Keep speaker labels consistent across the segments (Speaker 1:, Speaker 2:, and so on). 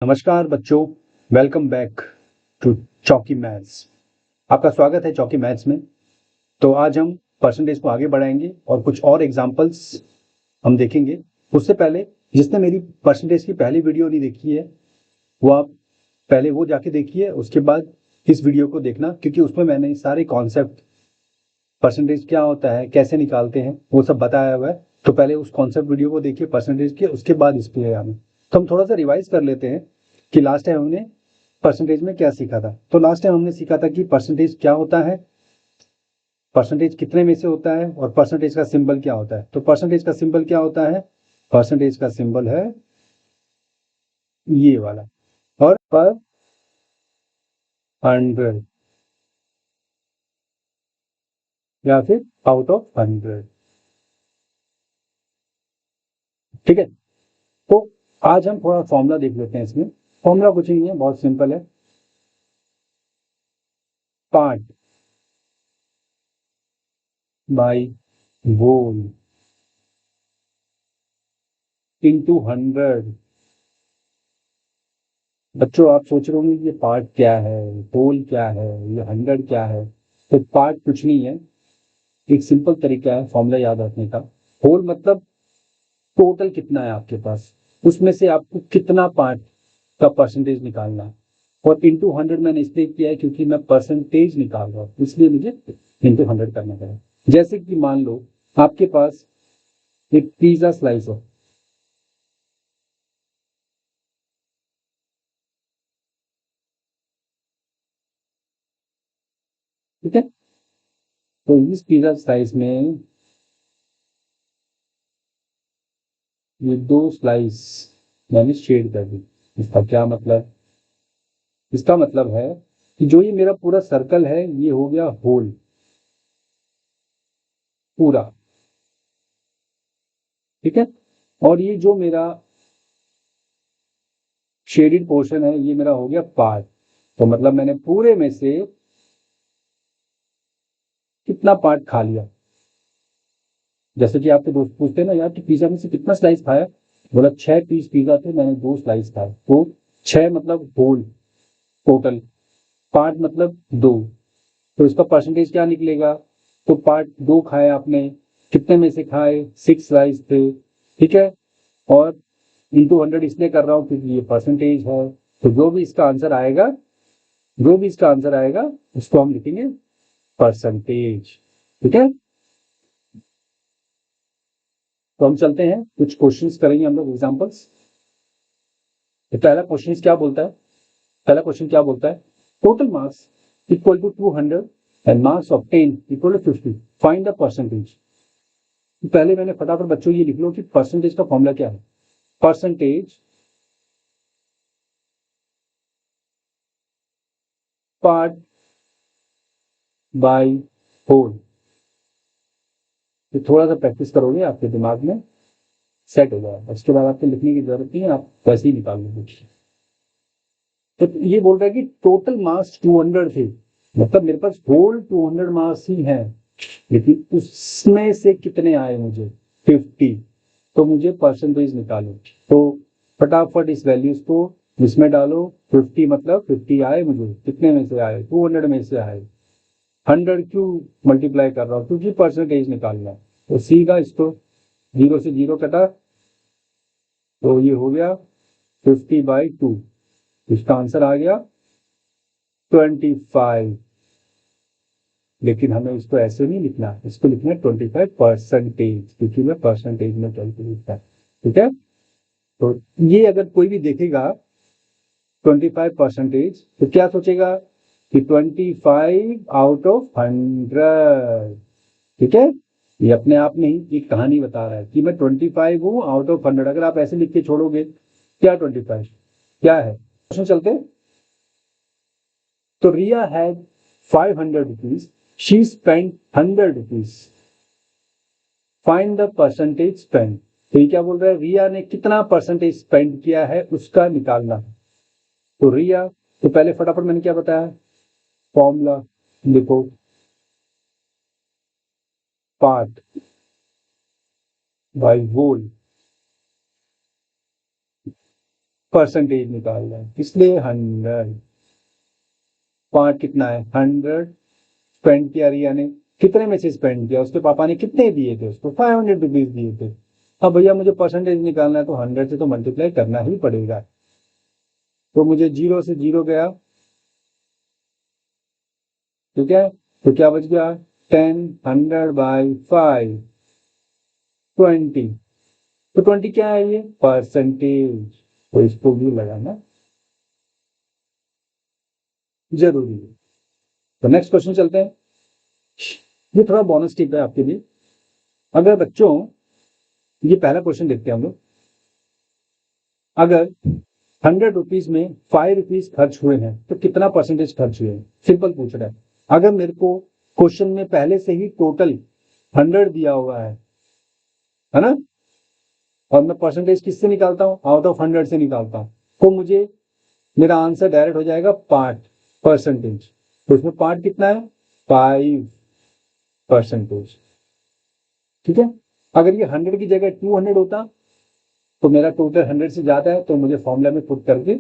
Speaker 1: नमस्कार बच्चों, welcome back to चौकी मैथ्स। आपका स्वागत है चौकी मैथ्स में। तो आज हम परसेंटेज को आगे बढ़ाएंगे और कुछ और एग्जांपल्स हम देखेंगे। उससे पहले जिसने मेरी परसेंटेज की पहली वीडियो नहीं देखी है वो आप पहले वो जाके देखिए, उसके बाद इस वीडियो को देखना, क्योंकि उसमें मैंने सारे कॉन्सेप्ट, परसेंटेज क्या होता है, कैसे निकालते हैं, वो सब बताया हुआ है। तो पहले उस कॉन्सेप्ट वीडियो को देखिए परसेंटेज के, उसके बाद इस पे आना। तो हम थोड़ा सा रिवाइज कर लेते हैं कि लास्ट टाइम हमने परसेंटेज में क्या सीखा था। तो लास्ट टाइम हमने सीखा था कि परसेंटेज क्या होता है, परसेंटेज कितने में से होता है और परसेंटेज का सिंबल क्या होता है। तो परसेंटेज का सिंबल क्या होता है? परसेंटेज का सिंबल है ये वाला, और पर 100 या फिर आउट ऑफ 100। ठीक है, तो आज हम थोड़ा फॉर्मूला देख लेते हैं। इसमें फॉर्मूला कुछ नहीं है, बहुत सिंपल है। Part by whole into 100। बच्चों आप सोच रहे होंगे ये पार्ट क्या है, होल क्या है, ये 100 क्या है। तो पार्ट कुछ नहीं है, एक सिंपल तरीका है फॉर्मूला याद रखने का। होल मतलब टोटल कितना है आपके पास, उसमें से आपको कितना पार्ट का परसेंटेज निकालना है। और इंटू 100 मैंने इसलिए किया है क्योंकि मैं परसेंटेज निकाल रहा हूँ, इसलिए मुझे इंटू 100 करना पड़ा। जैसे कि मान लो आपके पास एक पिज्जा स्लाइस हो, ठीक है। तो इस पिज्जा स्लाइस में ये 2 स्लाइस मैंने शेड कर दी। इसका क्या मतलब? इसका मतलब है कि जो ये मेरा पूरा सर्कल है ये हो गया होल पूरा, ठीक है। और ये जो मेरा शेडेड पोर्शन है ये मेरा हो गया पार्ट। तो मतलब मैंने पूरे में से कितना पार्ट खा लिया। जैसे कि आपके दोस्त पूछते हैं ना, यार कि पिज्जा में से कितना स्लाइस खाया, बोला 6 पीस पिज्जा थे, मैंने 2 स्लाइस खाए। तो 6 मतलब होल टोटल, पार्ट मतलब 2। तो इसका परसेंटेज क्या निकलेगा? तो पार्ट 2 खाए आपने, कितने में से खाए? 6 स्लाइस थे, ठीक है। और इंटू 100 इसलिए कर रहा हूं क्योंकि ये परसेंटेज है। तो जो भी इसका आंसर आएगा उसको हम लिखेंगे परसेंटेज, ठीक है। तो हम चलते हैं, कुछ क्वेश्चंस करेंगे हम लोग, एग्जांपल्स। तो पहला क्वेश्चन क्या बोलता है? पहला क्वेश्चन क्या बोलता है? Total mass equal to 200 and mass of 10 equal to 50, find the percentage. पहले मैंने फटाफट बच्चों ये लिख लो कि परसेंटेज का फॉर्मूला क्या है। Percentage part by whole. तो थोड़ा सा प्रैक्टिस करोगे आपके दिमाग में सेट हो जाएगा, उसके बाद आपको लिखने की जरूरत नहीं है, आप वैसे ही निकाल लोगे। तो ये बोल रहा है कि टोटल मास 200 थे, मतलब मेरे पास होल 200 मास ही है, लेकिन उसमें से कितने आए मुझे? 50। तो मुझे परसेंटेज निकालो। तो फटाफट इस वैल्यूज को इसमें डालो। 50 मतलब 50 आए मुझे, कितने में से आए? 200 में से आए। 100 क्यों मल्टीप्लाई कर रहा हूँ? क्योंकि परसेंटेज निकालना है। तो सीधा इसको 0 से 0 कटा, तो ये हो गया 50/2। इसका आंसर आ गया 25। लेकिन हमें इसको ऐसे नहीं लिखना, इसको लिखना है 25%, क्योंकि मैं परसेंटेज में कैलकुलेट है, ठीक है। तो ये अगर कोई भी देखेगा 25%, तो क्या सोचेगा कि 25/100, ठीक है। ये अपने आप में ही एक कहानी बता रहा है कि मैं 25 हूं आउट ऑफ 100। अगर आप ऐसे लिख के छोड़ोगे, क्या 25 क्या है? क्वेश्चन चलते। तो Riya had 500 rupees, she spend 100 rupees, find the percentage spend. तो ये क्या बोल रहा है? रिया ने कितना परसेंटेज स्पेंड किया है उसका निकालना है। तो रिया, तो पहले फटाफट मैंने क्या बताया, फॉर्मूला लिखो। पार्ट बाय होल परसेंटेज निकाल रहे हैं, इसलिए 100। पार्ट कितना है 100, स्पेंड किया रिया ने, कितने में से स्पेंड किया, उसके पापा ने कितने दिए थे उसको, 500 रुपीज दिए थे। अब भैया मुझे परसेंटेज निकालना है तो 100 से तो मल्टीप्लाई करना ही पड़ेगा। तो मुझे 0 से 0 गया, ठीक है, तो क्या बच गया 10, 100/5, 20। तो 20 क्या है, ये परसेंटेज, तो इसको भी लगाना जरूरी है। तो नेक्स्ट क्वेश्चन चलते हैं, ये थोड़ा बोनस टिप है आपके लिए। अगर बच्चों, ये पहला क्वेश्चन देखते हैं हम लोग, अगर 100 रुपीज में 5 रुपीज खर्च हुए हैं तो कितना परसेंटेज खर्च हुए हैं, सिंपल पूछ रहा है। अगर मेरे को क्वेश्चन में पहले से ही टोटल 100 दिया हुआ है ना, और मैं परसेंटेज किससे निकालता हूं, आउट ऑफ 100 से निकालता हूं, तो मुझे मेरा आंसर डायरेक्ट हो जाएगा पार्ट परसेंटेज। तो उसमें पार्ट कितना है 5%। ठीक है, अगर ये 100 की जगह 200 होता तो मेरा टोटल 100 से ज्यादा है, तो मुझे फॉर्मूला में पुट करके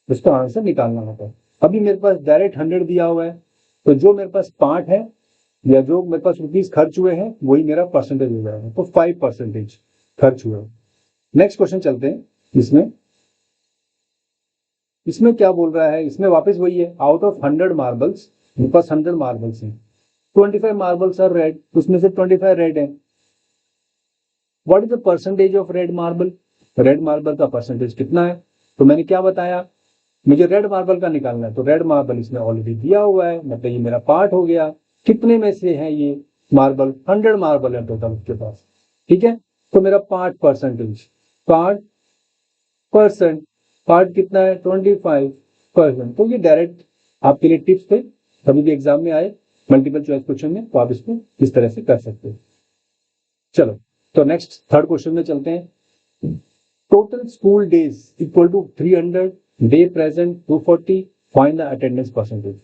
Speaker 1: उसका आंसर निकालना होता है। अभी मेरे पास डायरेक्ट 100 दिया हुआ है, तो जो मेरे पास पार्ट है या जो मेरे पास रुपीज खर्च हुए हैं वही मेरा परसेंटेज हो जाएगा, तो 5% खर्च हुआ। नेक्स्ट क्वेश्चन चलते हैं, इसमें इसमें क्या बोल रहा है, इसमें वापस वही है, आउट ऑफ 100 मार्बल्स, मेरे पास 100 मार्बल्स हैं, 25 मार्बल्स आर रेड, उसमें से 25 रेड है। What is the percentage of red marble, red marble का परसेंटेज कितना है, तो मैंने क्या बताया, मुझे रेड मार्बल का निकालना है, तो रेड मार्बल इसमें ऑलरेडी दिया हुआ है, मतलब ये मेरा पार्ट हो गया। कितने में से है ये मार्बल, 100 मार्बल है टोटल उसके पास, ठीक है, तो मेरा part percentage, part percent, part कितना है 25%। तो ये डायरेक्ट आपके लिए टिप्स थे, कभी भी एग्जाम में आए मल्टीपल चॉइस क्वेश्चन में, तो आप इसको इस तरह से कर सकते हैं। चलो, तो नेक्स्ट थर्ड क्वेश्चन में चलते हैं। Total school days equal to 300, day present 240, find the attendance percentage.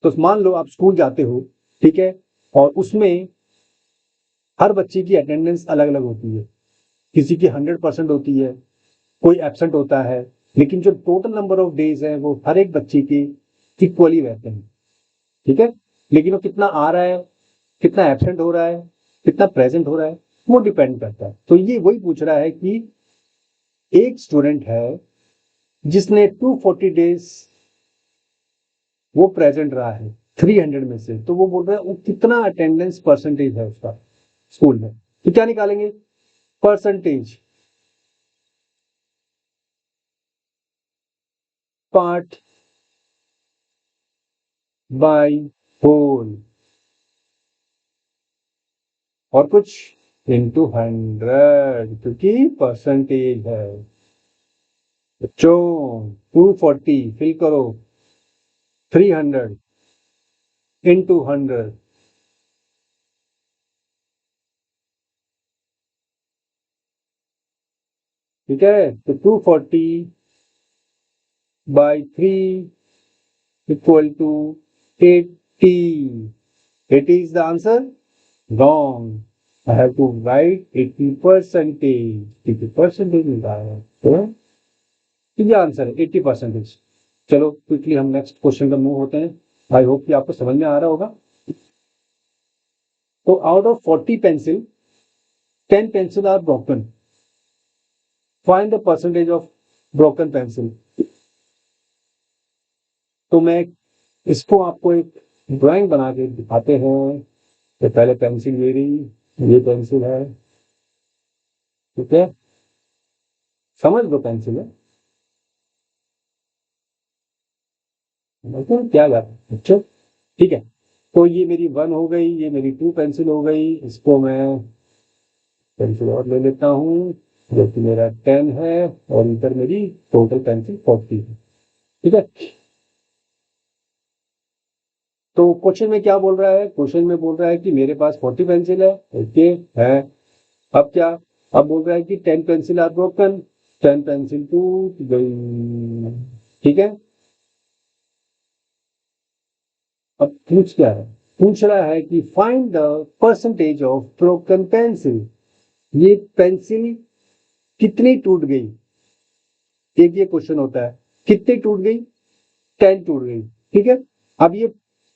Speaker 1: तो मान लो आप स्कूल जाते हो, ठीक है, और उसमें हर बच्चे की अटेंडेंस अलग अलग होती है, किसी की 100% होती है, कोई एब्सेंट होता है, लेकिन जो टोटल नंबर ऑफ डेज है वो हर एक बच्चे के इक्वली रहते हैं, ठीक है, लेकिन वो कितना आ रहा है, कितना एब्सेंट हो रहा है, कितना प्रेजेंट हो रहा है, वो डिपेंड करता है। तो ये वही पूछ रहा है कि एक स्टूडेंट है जिसने 240 डेज वो प्रेजेंट रहा है 300 में से, तो वो बोल रहा है वो कितना अटेंडेंस परसेंटेज है उसका स्कूल में, तो क्या निकालेंगे परसेंटेज, पार्ट बाय होल, और कुछ इंटू 100, क्योंकि परसेंटेज है। बच्चों 240 फिल करो, 300 इंटू 100, ठीक है, तो 240/3 equal to 80। 80 is the answer? Wrong. I have to write 80%. 80% मिला है, तो ये आंसर है 80%। चलो क्विकली हम नेक्स्ट क्वेश्चन का मूव होते हैं, आई होप कि आपको समझ में आ रहा होगा। तो out of 40 pencil 10 pencil are broken, find the percentage of broken pencil. तो मैं इसको आपको एक ड्राइंग बना के दिखाते हैं। तो पहले पेंसिल मेरी, ये पेंसिल है, ठीक है, समझ लो पेंसिल है, लेकिन क्या बात है अच्छा, ठीक है। तो ये मेरी 1 हो गई, ये मेरी 2 पेंसिल हो गई, इसको मैं पेंसिल और ले लेता हूँ जो कि मेरा 10 है, और इधर मेरी टोटल पेंसिल 40 है, ठीक है। तो क्वेश्चन में क्या बोल रहा है, क्वेश्चन में बोल रहा है कि मेरे पास 40 पेंसिल है, ओके है। अब क्या, अब बोल रहा है कि 10 पेंसिल आर ब्रोकन, 10 पेंसिल टूट गई, ठीक है। अब पूछ क्या है, पूछ रहा है कि find the percentage of broken pencil. ये पेंसिल कितनी टूट गई, एक ये क्वेश्चन होता है, कितनी टूट गई, 10 टूट गई, ठीक है। अब ये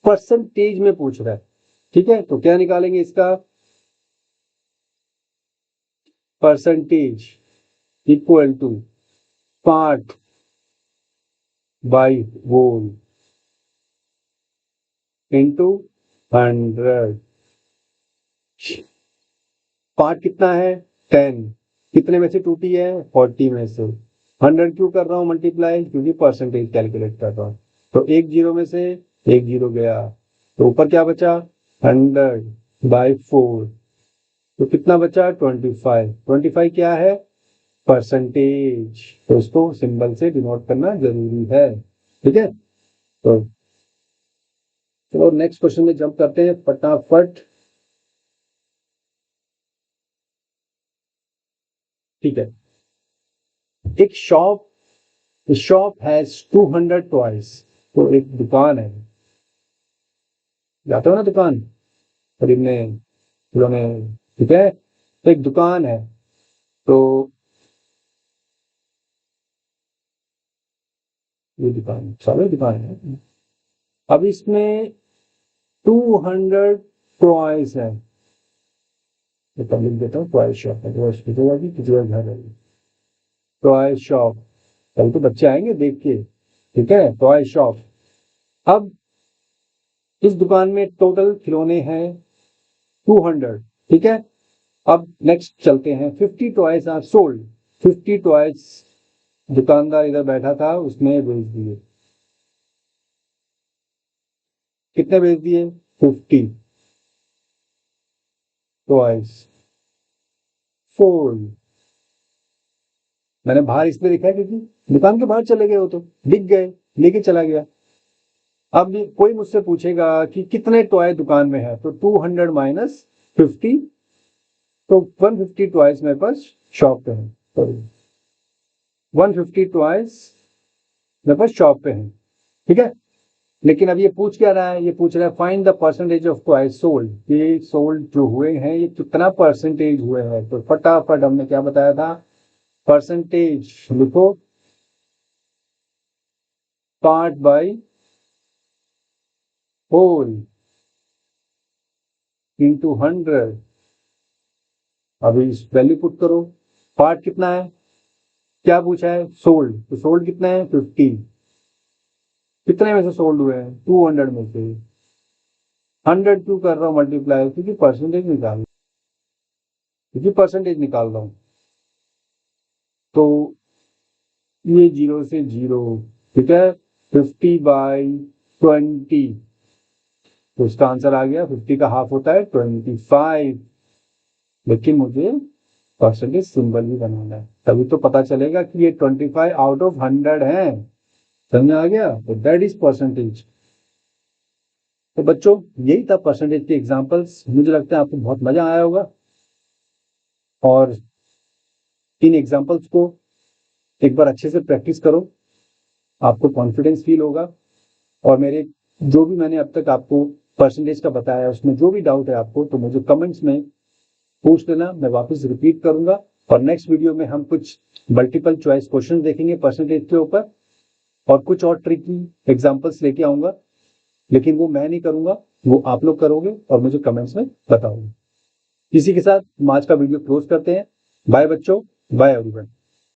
Speaker 1: परसेंटेज में पूछ रहा है, ठीक है, तो क्या निकालेंगे इसका, percentage equal to part by whole into 100। Part कितना है, 10, कितने में से टूटी है, 40 में से। 100 क्यों कर रहा हूं मल्टीप्लाई, क्योंकि परसेंटेज कैलकुलेट कर रहा हूं। तो एक जीरो में से एक जीरो गया, तो ऊपर क्या बचा, 100/4, तो कितना बचा, 25। 25 क्या है, परसेंटेज, तो इसको सिंबल से डिनोट करना जरूरी है, ठीक है। तो चलो नेक्स्ट क्वेश्चन में जंप करते हैं फटाफट, ठीक है। एक शॉप हैज 200 टॉयज, तो एक दुकान है, जाते हो ना दुकान खरीदने खिलौने, ठीक है, तो एक दुकान है, तो ये दुकान सारे दुकान है, अब इसमें 200 टॉयज है, तो तब लिख देता हूँ टॉय शॉप है, किसी का घर है, टॉय शॉप, कल तो बच्चे आएंगे देख के, ठीक है, टॉय शॉप। अब इस दुकान में टोटल खिलौने हैं 200, ठीक है। अब नेक्स्ट चलते हैं, 50 टॉयज आर सोल्ड, 50 टॉयज दुकानदार इधर बैठा था, उसने बेच दिए, कितने बेच दिए, 50 टॉयज सोल्ड। मैंने बाहर इसमें लिखा है क्योंकि दुकान के बाहर चले गए, हो तो बिक गए, लेके चला गया। अब कोई मुझसे पूछेगा कि कितने टॉय दुकान में है, तो 200 माइनस 50, तो 150 टॉयज मेरे पास शॉप पे है, तो 150 टॉयज मेरे पास शॉप पे है, ठीक है। लेकिन अब ये पूछ क्या रहा है, ये पूछ रहा है find the percentage of toys sold, ये सोल्ड जो हुए हैं ये कितना परसेंटेज हुए हैं, तो फटाफट हमने क्या बताया था, परसेंटेज लिखो, पार्ट बाई होल इंटू 100। अभी इस वैल्यू पुट करो, पार्ट कितना है, क्या पूछा है, सोल्ड, तो सोल्ड कितना है, 50, कितने में से सोल्ड हुए हैं, 200 में से। 100 क्यों कर रहा हूँ मल्टीप्लाई, क्योंकि परसेंटेज निकाल रहा हूँ, तो ये 0 से 0, ठीक है, 50/20, तो इसका आंसर आ गया, 50 का हाफ होता है 25, लेकिन मुझे परसेंटेज सिंबल भी बनाना है, तभी तो पता चलेगा कि ये 25 आउट ऑफ 100 है, समझ आ गया, तो दैट इज परसेंटेज। तो बच्चों यही था परसेंटेज के एग्जांपल्स, मुझे लगता है आपको बहुत मजा आया होगा, और इन एग्जांपल्स को एक बार अच्छे से प्रैक्टिस करो, आपको कॉन्फिडेंस फील होगा, और मेरे जो भी मैंने अब तक आपको परसेंटेज का बताया उसमें जो भी डाउट है आपको, तो मुझे कमेंट्स में पूछ लेना, मैं वापस रिपीट करूंगा, और नेक्स्ट वीडियो में हम कुछ मल्टीपल चॉइस क्वेश्चन देखेंगे परसेंटेज के ऊपर, और कुछ और ट्रिकी एग्जांपल्स लेके आऊंगा, लेकिन वो मैं नहीं करूंगा, वो आप लोग करोगे और मुझे कमेंट्स में बताओगे। इसी के साथ हम आज का वीडियो क्लोज करते हैं। बाय बच्चों, बाय एवरीवन।